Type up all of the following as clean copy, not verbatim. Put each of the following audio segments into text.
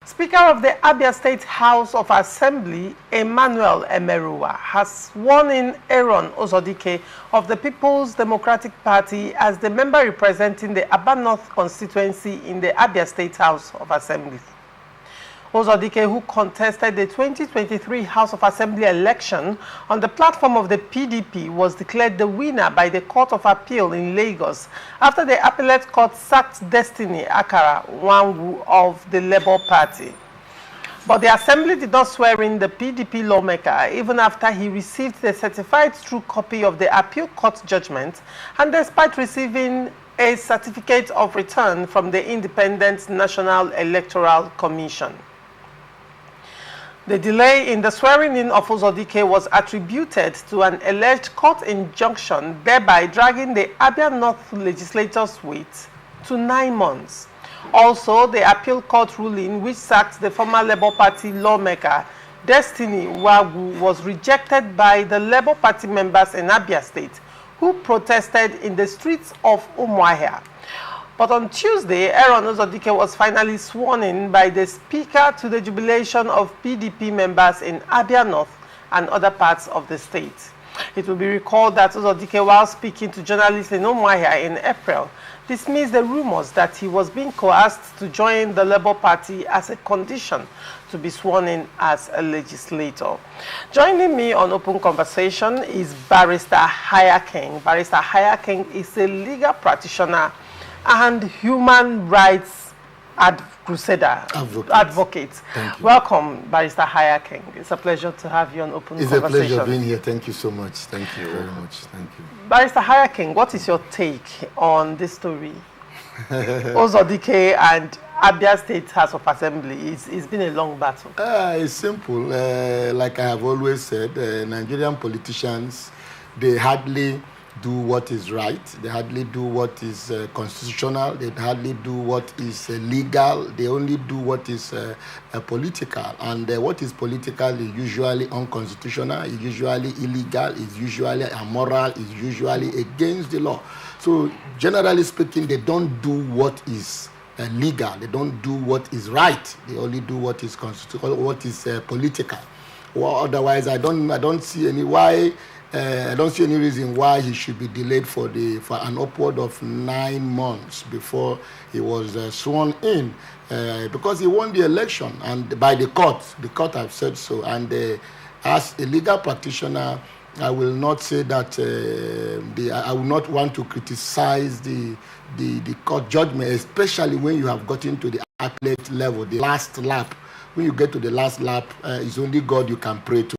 Speaker of the Abia State House of Assembly, Emmanuel Emereuwa, has sworn in Uzodike of the People's Democratic Party as the member representing the Aba North constituency in the Abia State House of Assembly. Uzodike, who contested the 2023 House of Assembly election on the platform of the PDP, was declared the winner by the Court of Appeal in Lagos after the appellate court sacked Destiny Akara Nwangu of the Labour Party. But the Assembly did not swear in the PDP lawmaker even after he received the certified true copy of the appeal court judgment, and despite receiving a certificate of return from the Independent National Electoral Commission. The delay in the swearing-in of Uzodike was attributed to an alleged court injunction, thereby dragging the Abia North legislators' wait to 9 months. Also, the appeal court ruling, which sacked the former Labour Party lawmaker Destiny Nwangu, was rejected by the Labour Party members in Abia State, who protested in the streets of Umuahia. But on Tuesday, Uzodike was finally sworn in by the Speaker to the jubilation of PDP members in Abia North and other parts of the state. It will be recalled that Uzodike, while speaking to journalists in Umuahia in April, dismissed the rumors that he was being coerced to join the Labour Party as a condition to be sworn in as a legislator. Joining me on Open Conversation is Barrister Haya King. Barrister Haya King is a legal practitioner and human rights advocate. Welcome, Barrister Haya King. It's a pleasure to have you on Open Conversation. It's a pleasure being here. Thank you so much. Thank you very much. Thank you. Barrister Haya King, what is your take on this story? Uzodike and Abia State House of Assembly. It's been a long battle. It's simple. Like I have always said, Nigerian politicians, they hardly do what is right. They hardly do what is constitutional. They hardly do what is legal. They only do what is political. And what is political is usually unconstitutional, is usually illegal, is usually immoral, is usually against the law. So generally speaking, they don't do what is legal. They don't do what is right. They only do what is constitutional, what is political. Well, otherwise, I don't see any reason why he should be delayed for an upward of 9 months before he was sworn in, because he won the election and by the court. The court have said so. And as a legal practitioner, I will not say that I will not want to criticize the court judgment, especially when you have gotten to the appellate level, the last lap. When you get to the last lap, it's only God you can pray to.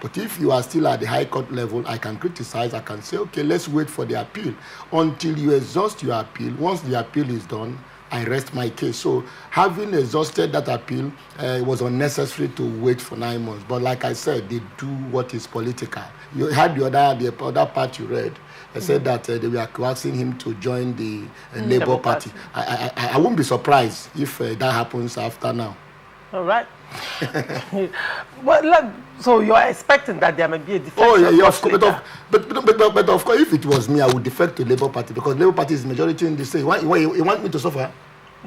But if you are still at the high court level, I can criticize. I can say, okay, let's wait for the appeal until you exhaust your appeal. Once the appeal is done, I rest my case. So having exhausted that appeal, it was unnecessary to wait for 9 months. But like I said, they do what is political. You had the other part you read. I said that they were coercing him to join the Labour Party. I won't be surprised if that happens after now. All right. Well, so you're expecting that there may be a defection? Oh, yeah, but of course, if it was me, I would defect to Labour Party, because Labour Party is majority in the state. You want me to suffer?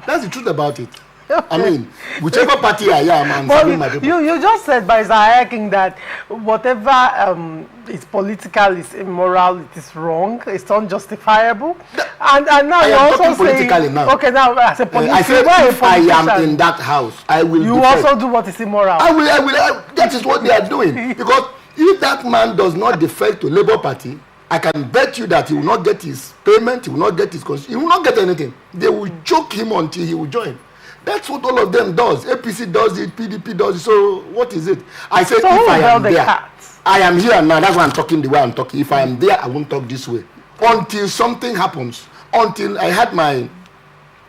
That's the truth about it. Okay. I mean, whichever party I am, I'm serving my people. You just said by Zayaking that whatever is political is immoral, it is wrong, it's unjustifiable. And now you're also saying, now. Okay, now as a politician, I said if I am in that house, I will. You also do what is immoral. I will. That is what they are doing. Because if that man does not defect to Labour Party, I can bet you that he will not get his payment, he will not get he will not get anything. They will choke him until he will join. That's what all of them does. APC does it, PDP does it. So what is it? I said, so if I am there, I am here now. That's why I'm talking the way I'm talking. If I am there, I won't talk this way. Until something happens. Until I had my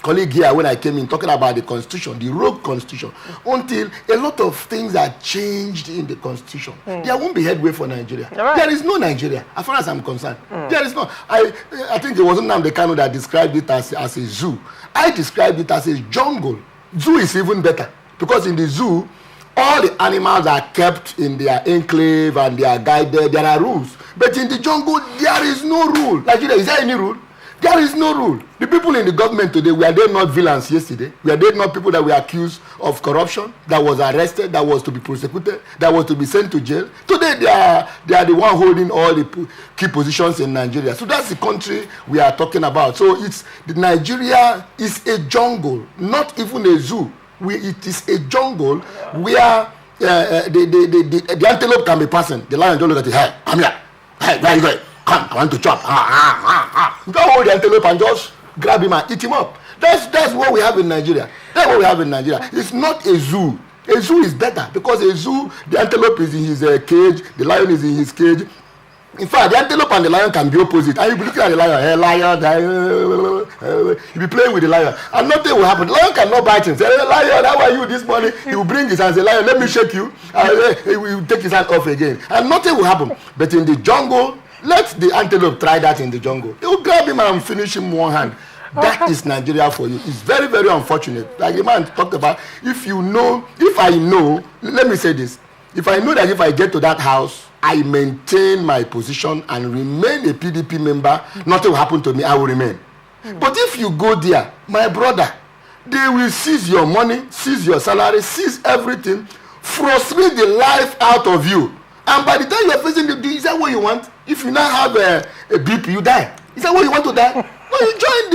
colleague here when I came in talking about the constitution, the rogue constitution. Until a lot of things are changed in the constitution. There won't be headway for Nigeria. Right. There is no Nigeria, as far as I'm concerned. There is no. I think it wasn't Nnamdi Kanu that described it as a zoo. I described it as a jungle. Zoo is even better, because in the zoo, all the animals are kept in their enclave and they are guided. There are rules. But in the jungle, there is no rule. Nigeria, is there any rule? There is no rule. The people in the government today, were they not villains yesterday? Were they not people that were accused of corruption, that was arrested, that was to be prosecuted, that was to be sent to jail? Today, they are the one holding all the key positions in Nigeria. So that's the country we are talking about. So Nigeria is a jungle, not even a zoo. It is a jungle where the antelope can be passing. The lion don't look at it. Hey, come here. Hey, where are you going? Come, I want to chop. You don't hold the antelope and just grab him and eat him up. That's what we have in Nigeria. That's what we have in Nigeria. It's not a zoo. A zoo is better because a zoo, the antelope is in his cage, the lion is in his cage. In fact, the antelope and the lion can be opposite. And you'll be looking at the lion, hey, lion, you'll be playing with the lion. And nothing will happen. The lion cannot bite him. Say, hey, lion, how are you this morning? He will bring his hand and say, lion, let me shake you. And he will take his hand off again. And nothing will happen. But in the jungle, let the antelope try that in the jungle. They will grab him and finish him one hand. That is Nigeria for you. It's very, very unfortunate. Like the man talked about, if I know, let me say this. If I know that if I get to that house, I maintain my position and remain a PDP member, nothing will happen to me, I will remain. But if you go there, my brother, they will seize your money, seize your salary, seize everything, frustrate the life out of you. And by the time you are facing the is that what you want? If you now have a BP, you die. Is that what you want to die? No, you join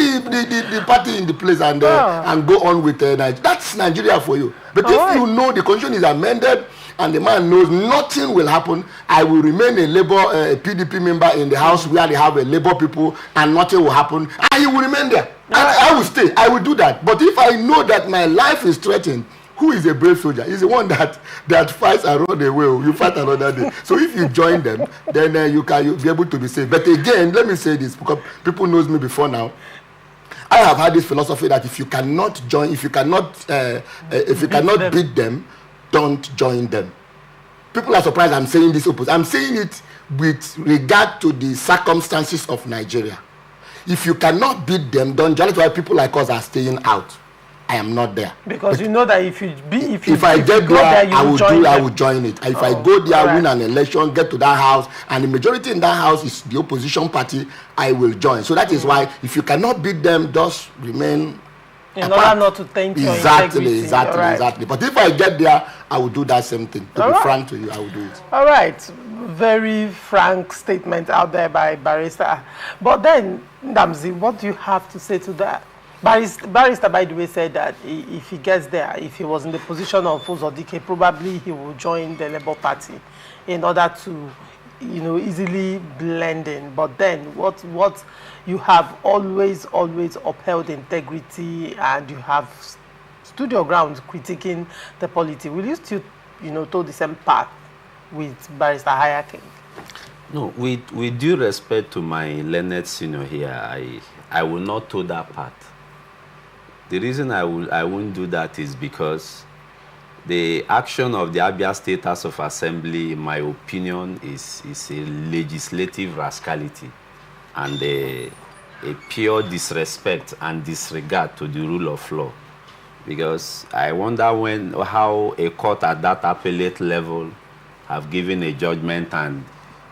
the party in the place and go on with Nigeria. That's Nigeria for you. But if you know the constitution is amended and the man knows nothing will happen, I will remain a PDP member in the house where they have a Labour people and nothing will happen. And he will remain there. And I will stay. I will do that. But if I know that my life is threatened, who is a brave soldier? He's the one that fights and runs away. You fight another day. So if you join them, then you'll be able to be safe. But again, let me say this, because people knows me before now. I have had this philosophy that if you cannot beat them, don't join them. People are surprised I'm saying this opposite. I'm saying it with regard to the circumstances of Nigeria. If you cannot beat them, don't join. That's why people like us are staying out. I am not there. Because you know that if I get there, I will join it. If I go there, win an election, get to that house, and the majority in that house is the opposition party, I will join. So that is why if you cannot beat them, just remain in order not to taint your integrity. Exactly. But if I get there, I will do that same thing. To be frank to you, I will do it. All right. Very frank statement out there by Barrister. But then, Ndamzi, what do you have to say to that? Barrister, by the way, said that if he gets there, if he was in the position of Uzodike, probably he will join the Labour Party in order to, easily blend in. But then, what you have always upheld integrity, and you have stood your ground critiquing the polity. Will you still, toe the same path with Barrister Hayaking? No, with due respect to my learned senior here, I will not toe that path. The reason I won't do that is because the action of the Abia State House of Assembly, in my opinion, is a legislative rascality and a pure disrespect and disregard to the rule of law. Because I wonder how a court at that appellate level have given a judgment and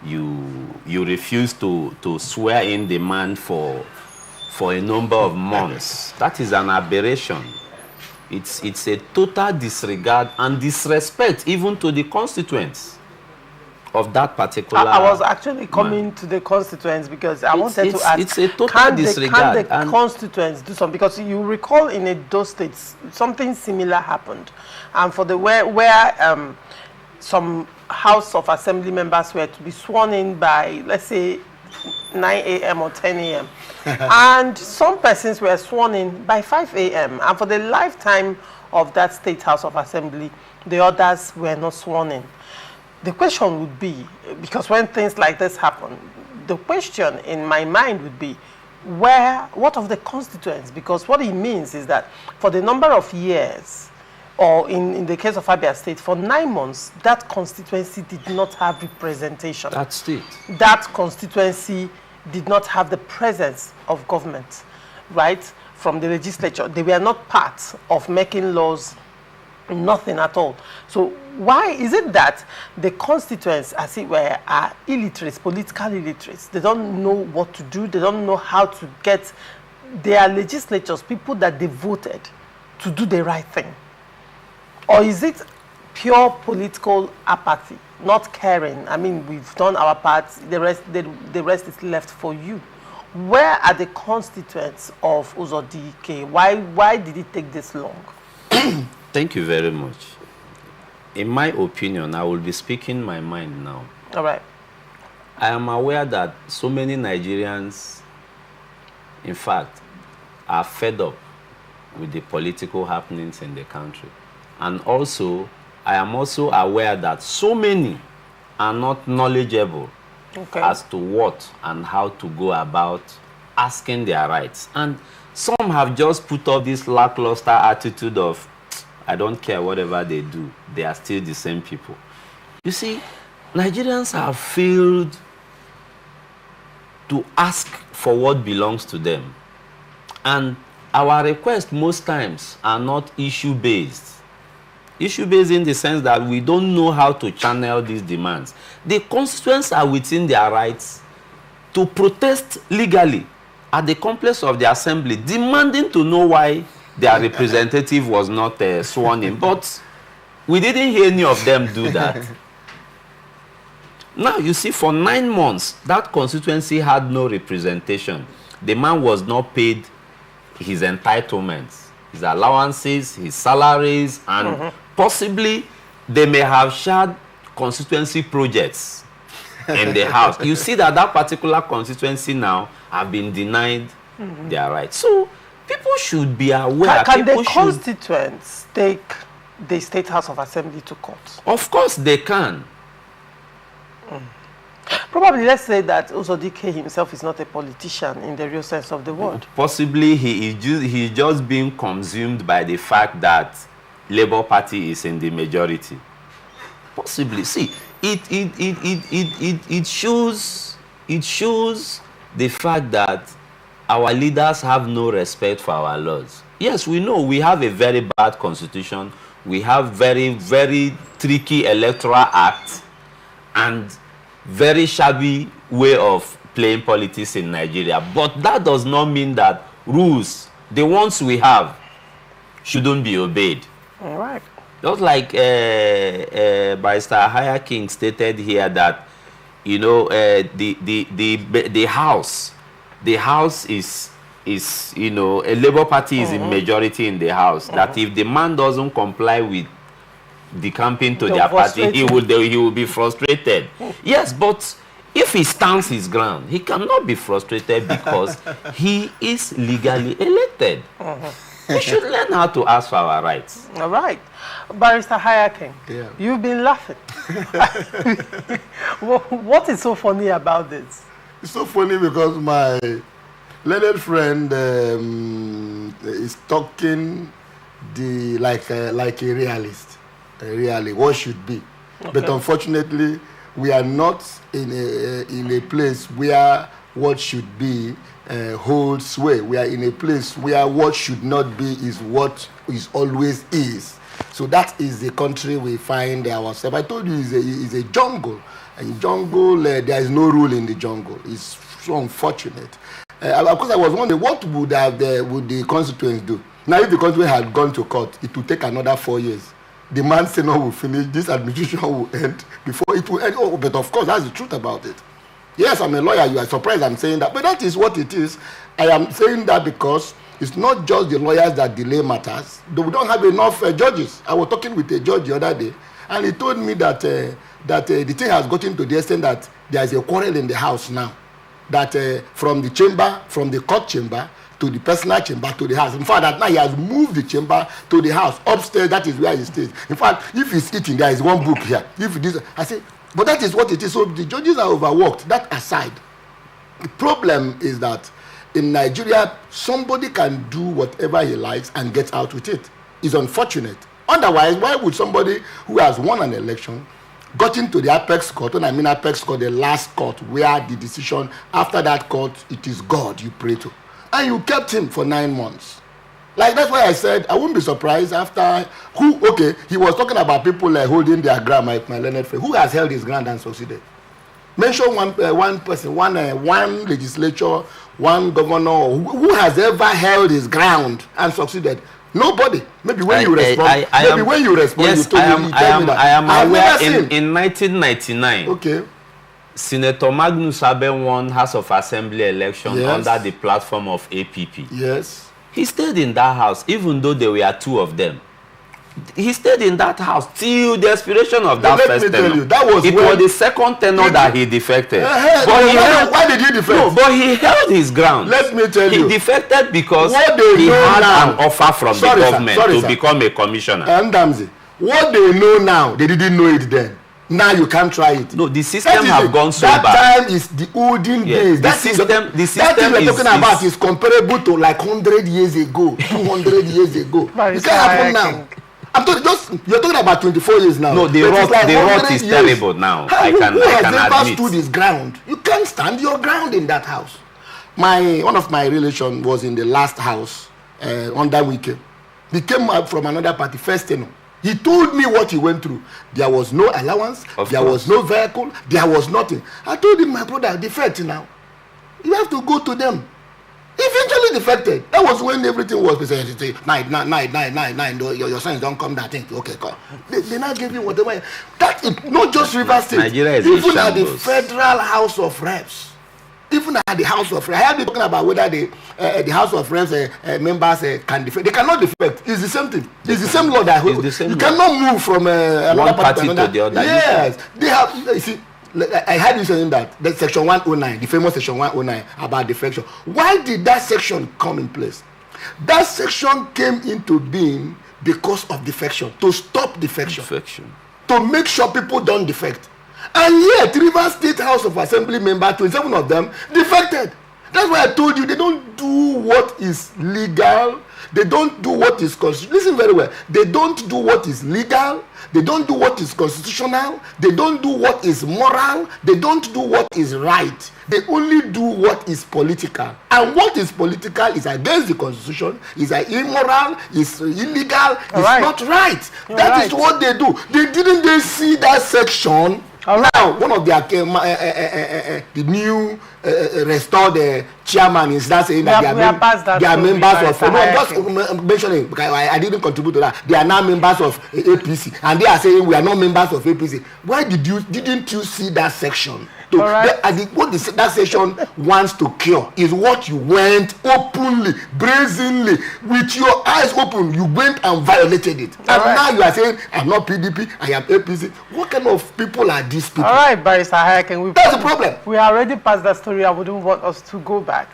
you refuse to swear in the man for a number of months. That is an aberration. It's a total disregard and disrespect even to the constituents of that particular I was actually coming to the constituents because I wanted to ask, it's a total disregard. Can the constituents do something? Because you recall in Edo State, something similar happened. And for the where some House of Assembly members were to be sworn in by, let's say, 9 a.m. or 10 a.m. and some persons were sworn in by 5 a.m. And for the lifetime of that State House of Assembly, the others were not sworn in. The question would be, because when things like this happen, the question in my mind would be, what of the constituents? Because what it means is that for the number of years, or in the case of Abia State, for 9 months, that constituency did not have representation. That's it. That constituency did not have the presence of government, right, from the legislature. They were not part of making laws Nothing at all. So why is it that the constituents, as it were, are illiterates, political illiterates? They don't know what to do. They don't know how to get their legislatures, people that they voted, to do the right thing. Or is it pure political apathy, not caring? I mean, we've done our part. The rest is left for you. Where are the constituents of Uzodike? Why did it take this long? Thank you very much. In my opinion, I will be speaking my mind now. All right. I am aware that so many Nigerians, in fact, are fed up with the political happenings in the country. And also, I am also aware that so many are not knowledgeable as to what and how to go about asking their rights. And some have just put up this lackluster attitude of, I don't care whatever they do, they are still the same people. You see, Nigerians have failed to ask for what belongs to them. And our requests most times are not issue-based. Issue-based in the sense that we don't know how to channel these demands. The constituents are within their rights to protest legally at the complex of the assembly, demanding to know why their representative was not sworn in. But we didn't hear any of them do that. Now, you see, for 9 months, that constituency had no representation. The man was not paid his entitlements, his allowances, his salaries, and possibly they may have shared constituency projects in the house. You see that that particular constituency now have been denied their rights. So people should be aware. Can the constituents take the State House of Assembly to court? Of course they can. Probably, let's say that Uzodike himself is not a politician in the real sense of the word. Possibly he's just being consumed by the fact that Labour Party is in the majority. Possibly. See, it shows the fact that our leaders have no respect for our laws. Yes, we know we have a very bad constitution. We have very, very tricky electoral act and very shabby way of playing politics in Nigeria. But that does not mean that rules, the ones we have, shouldn't be obeyed. All right. Just like Barrister Haya King stated here that, you know, the house is you know, a Labour Party is in majority in the house. That if the man doesn't comply with the campaign to their party, he will be frustrated. Yes, but if he stands his ground, he cannot be frustrated because he is legally elected. We should learn how to ask for our rights. All right. Barrister Haya King, you've been laughing. What is so funny about this? It's so funny because my learned friend is talking like a realist. Really, what should be. But unfortunately, we are not in a place where what should be holds sway. We are in a place where what should not be is what is always is. So that is the country we find ourselves. I told you it's a jungle. In jungle, there is no rule in the jungle. It's so unfortunate. Of course, I was wondering what would the constituents do? Now, if the constituent had gone to court, it would take another 4 years. The man said, no, will finish, this administration will end before it will end. Oh, but of course, that's the truth about it. Yes, I'm a lawyer. You are surprised I'm saying that. But that is what it is. I am saying that because it's not just the lawyers that delay matters. We don't have enough judges. I was talking with a judge the other day, and he told me that the thing has gotten to the extent that there is a quarrel in the house now. That from the court chamber, to the personal chamber, to the house. In fact, that now he has moved the chamber to the house. Upstairs, that is where he stays. In fact, if he's eating, there is one book here. I say, but that is what it is. So the judges are overworked. That aside, the problem is that in Nigeria, somebody can do whatever he likes and get out with it. It's unfortunate. Otherwise, why would somebody who has won an election got into the apex court, and I mean apex court, the last court, where the decision, after that court, it is God you pray to. And you kept him for 9 months. Like, that's why I said I wouldn't be surprised after he was talking about people like holding their ground, my learned friend. Who has held his ground and succeeded? Mention one person, one legislature, one governor who has ever held his ground and succeeded. Nobody. Maybe when you respond, yes, you tell me that. I am aware in 1999. Okay. Senator Magnus Abe won House of Assembly election under the platform of APP. Yes. He stayed in that house, even though there were two of them. He stayed in that house till the expiration of that first tenure. It was the second tenure that he defected. Why did he defect? No, but he held his ground. Let me tell you. He defected because he had an offer from the government to become a commissioner. And Damsey, what they know now, they didn't know it then. Now you can't try it. No, the system have gone so bad. That time is the olden days. The system that thing we're talking about is comparable to like 100 years ago, 200 years ago. It can't happen now. You're talking about 24 years now. No, the rot is terrible now. I can admit. Stood his ground. You can't stand your ground in that house. One of my relations was in the last house under Wike. He came up from another party, first tenure. He told me what he went through. There was no allowance. There was no vehicle. There was nothing. I told him, my brother, defect now. You have to go to them. Eventually defected. That was when everything was presented. Nine. Your sons don't come that thing. Okay, come. They now give you whatever. That is not just Rivers State. Nigeria is even at the Federal House of Reps. Even at the House of Reps. I have been talking about whether the House of Reps members can defect. They cannot defect. It's the same thing. It's the same law that you cannot move from one party to the other. Yes. They have, you see, I heard you saying that section 109, the famous section 109 about defection. Why did that section come in place? That section came into being because of defection, to stop defection. To make sure people don't defect. And yet, Rivers State House of Assembly members, 27 of them, defected. That's why I told you they don't do what is legal. They don't do what is constitutional. Listen very well. They don't do what is legal. They don't do what is constitutional. They don't do what is moral. They don't do what is right. They only do what is political. And what is political is against the constitution, is immoral, is illegal, is not right. That is what they do. They see that section. Now, one of their the new restored chairman is that saying that they are members of. No, I'm just mentioning because I didn't contribute to that. They are now members of APC, and they are saying we are not members of APC. Why didn't you see that section? What that section wants to cure is what you went openly, brazenly, with your eyes open. You went and violated it, and now you are saying I'm not PDP, I am APC. What kind of people are these people? All right, Barrister Hayakin, that's the problem. We are already past that story. I wouldn't want us to go back.